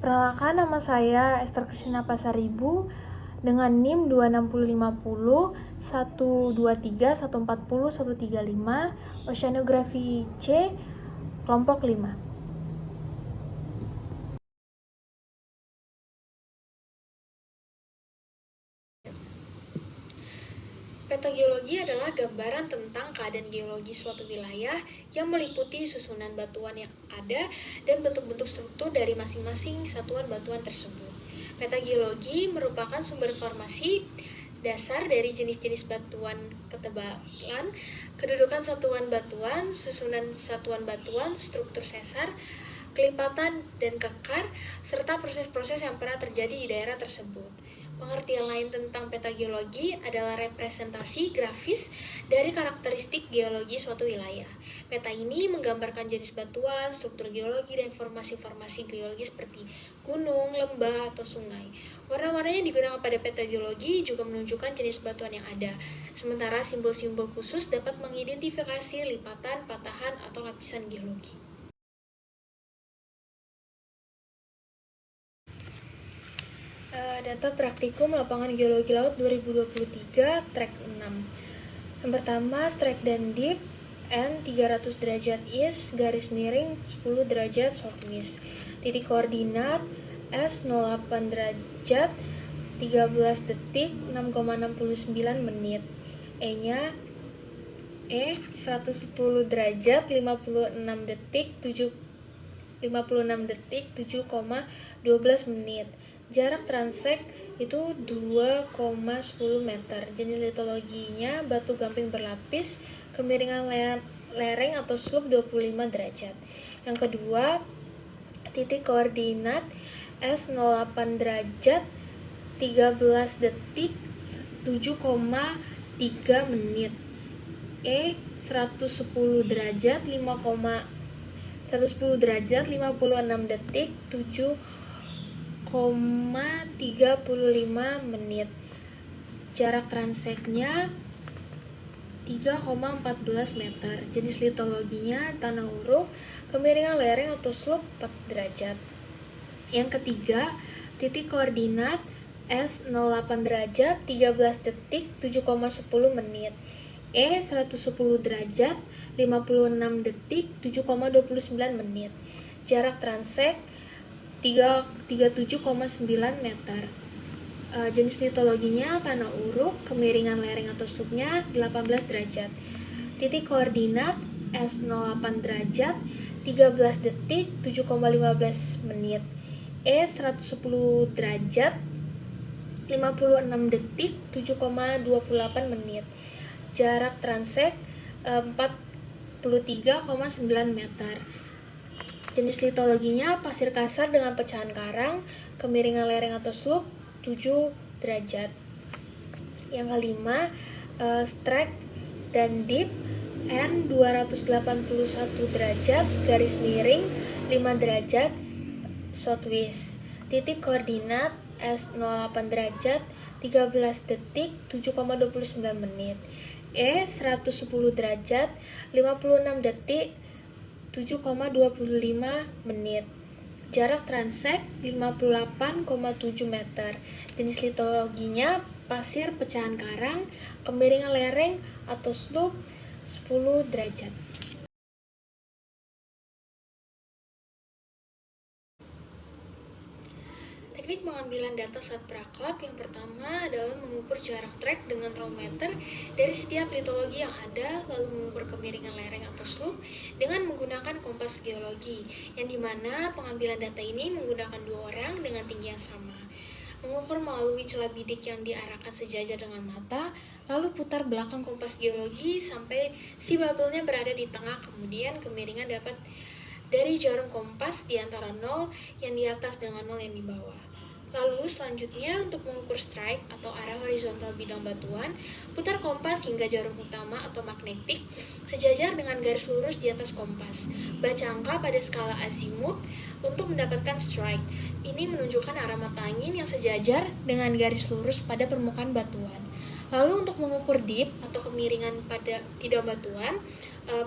Perkenalkan, nama saya Esther Kristina Pasaribu dengan NIM 26050 123 140 135, Oceanografi C, kelompok 5. Peta geologi adalah gambaran tentang keadaan geologi suatu wilayah yang meliputi susunan batuan yang ada dan bentuk-bentuk struktur dari masing-masing satuan batuan tersebut. Peta geologi merupakan sumber informasi dasar dari jenis-jenis batuan, ketebalan, kedudukan satuan batuan, susunan satuan batuan, struktur sesar, kelipatan dan kekar, serta proses-proses yang pernah terjadi di daerah tersebut. Pengertian lain tentang peta geologi adalah representasi grafis dari karakteristik geologi suatu wilayah. Peta ini menggambarkan jenis batuan, struktur geologi, dan informasi-informasi geologi seperti gunung, lembah, atau sungai. Warna-warna yang digunakan pada peta geologi juga menunjukkan jenis batuan yang ada, sementara simbol-simbol khusus dapat mengidentifikasi lipatan, patahan, atau lapisan geologi. Data praktikum lapangan geologi laut 2023 track 6. Yang pertama, strike dan dip N 300 derajat east, garis miring 10 derajat southwest. Titik koordinat S 08 derajat 13 detik 6,69 menit. E-nya E 110 derajat 56 detik 7,12 menit. Jarak transek itu 2,10 meter. Jenis litologinya batu gamping berlapis, kemiringan lereng atau slope 25 derajat. Yang kedua, titik koordinat S 08 derajat 13 detik 7,3 menit. E 110 derajat 110 derajat 56 detik 7,35 menit. Jarak transeknya 3,14 meter. Jenis litologinya tanah uruk, kemiringan lereng atau slope 4 derajat. Yang ketiga, titik koordinat S 08 derajat 13 detik 7,10 menit. E 110 derajat 56 detik 7,29 menit. Jarak transek 37,9 meter. Jenis litologinya tanah uruk, kemiringan lereng atau slope-nya 18 derajat. Titik koordinat S 08 derajat 13 detik 7,15 menit. E 110 derajat 56 detik 7,28 menit. Jarak transek 43,9 meter. Jenis litologinya pasir kasar dengan pecahan karang, kemiringan lereng atau slope 7 derajat. Yang kelima, strike dan dip N 281 derajat, garis miring 5 derajat southwest. Titik koordinat S 08 derajat 13 detik 7,29 menit. E 110 derajat 56 detik 7,25 menit. Jarak transek 58,7 meter. Jenis litologinya pasir pecahan karang, kemiringan lereng atau slope 10 derajat. Teknik pengambilan data saat praklap yang pertama adalah mengukur jarak trek dengan trometer dari setiap litologi yang ada, lalu mengukur kemiringan lereng atau slope dengan menggunakan kompas geologi, yang dimana pengambilan data ini menggunakan 2 orang dengan tinggi yang sama. Mengukur melalui celah bidik yang diarahkan sejajar dengan mata, lalu putar belakang kompas geologi sampai si bubble-nya berada di tengah, kemudian kemiringan dapat dari jarum kompas di antara 0 yang di atas dengan 0 yang di bawah. Lalu selanjutnya untuk mengukur strike atau arah horizontal bidang batuan, putar kompas hingga jarum utama atau magnetik sejajar dengan garis lurus di atas kompas. Baca angka pada skala azimut untuk mendapatkan strike. Ini menunjukkan arah mata angin yang sejajar dengan garis lurus pada permukaan batuan. Lalu untuk mengukur dip atau kemiringan pada bidang batuan,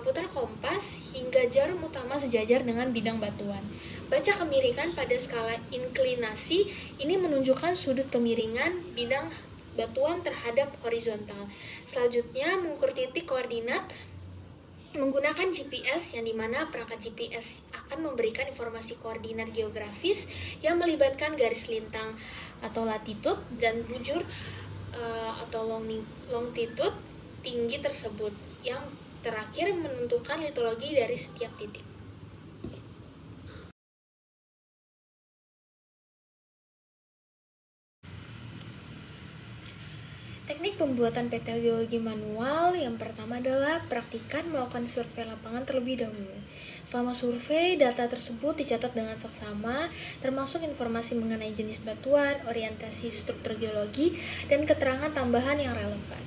putar kompas hingga jarum utama sejajar dengan bidang batuan. Baca kemiringan pada skala inklinasi ini menunjukkan sudut kemiringan bidang batuan terhadap horizontal. Selanjutnya, mengukur titik koordinat menggunakan GPS, yang dimana perangkat GPS akan memberikan informasi koordinat geografis yang melibatkan garis lintang atau latitude dan bujur atau longitude tinggi tersebut. Yang terakhir, menentukan litologi dari setiap titik. Teknik pembuatan peta geologi manual yang pertama adalah praktikan melakukan survei lapangan terlebih dahulu. Selama survei, data tersebut dicatat dengan seksama, termasuk informasi mengenai jenis batuan, orientasi struktur geologi, dan keterangan tambahan yang relevan.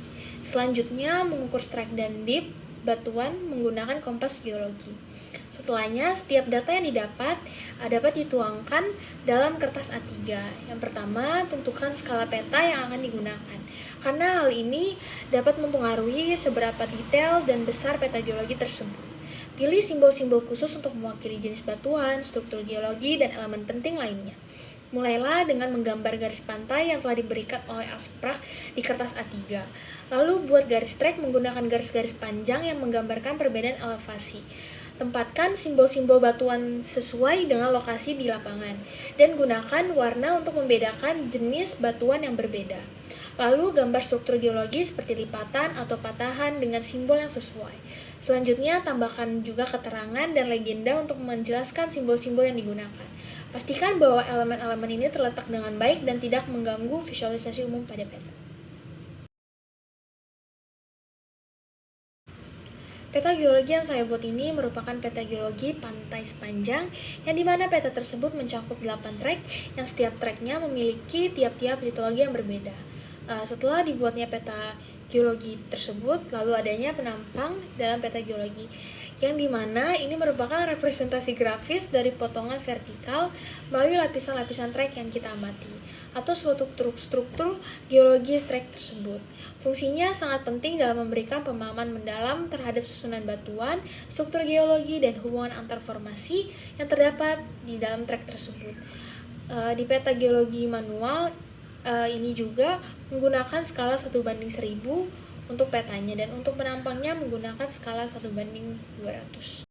Selanjutnya, mengukur strike dan dip batuan menggunakan kompas geologi. Setelahnya, setiap data yang didapat dapat dituangkan dalam kertas A3. Yang pertama, tentukan skala peta yang akan digunakan, karena hal ini dapat mempengaruhi seberapa detail dan besar peta geologi tersebut. Pilih simbol-simbol khusus untuk mewakili jenis batuan, struktur geologi, dan elemen penting lainnya. Mulailah dengan menggambar garis pantai yang telah diberikan oleh Asprach di kertas A3. Lalu buat garis trek menggunakan garis-garis panjang yang menggambarkan perbedaan elevasi. Tempatkan simbol-simbol batuan sesuai dengan lokasi di lapangan, dan gunakan warna untuk membedakan jenis batuan yang berbeda. Lalu gambar struktur geologi seperti lipatan atau patahan dengan simbol yang sesuai. Selanjutnya, tambahkan juga keterangan dan legenda untuk menjelaskan simbol-simbol yang digunakan. Pastikan bahwa elemen-elemen ini terletak dengan baik dan tidak mengganggu visualisasi umum pada peta. Peta geologi yang saya buat ini merupakan peta geologi pantai sepanjang, yang dimana peta tersebut mencakup 8 trek, yang setiap treknya memiliki tiap-tiap litologi yang berbeda. Setelah dibuatnya peta geologi tersebut, lalu adanya penampang dalam peta geologi, yang dimana ini merupakan representasi grafis dari potongan vertikal melalui lapisan-lapisan trek yang kita amati, atau suatu struktur geologi trek tersebut. Fungsinya sangat penting dalam memberikan pemahaman mendalam terhadap susunan batuan, struktur geologi, dan hubungan antar formasi yang terdapat di dalam trek tersebut. Di peta geologi manual ini juga menggunakan skala 1:1000 untuk petanya, dan untuk penampangnya menggunakan skala 1:200.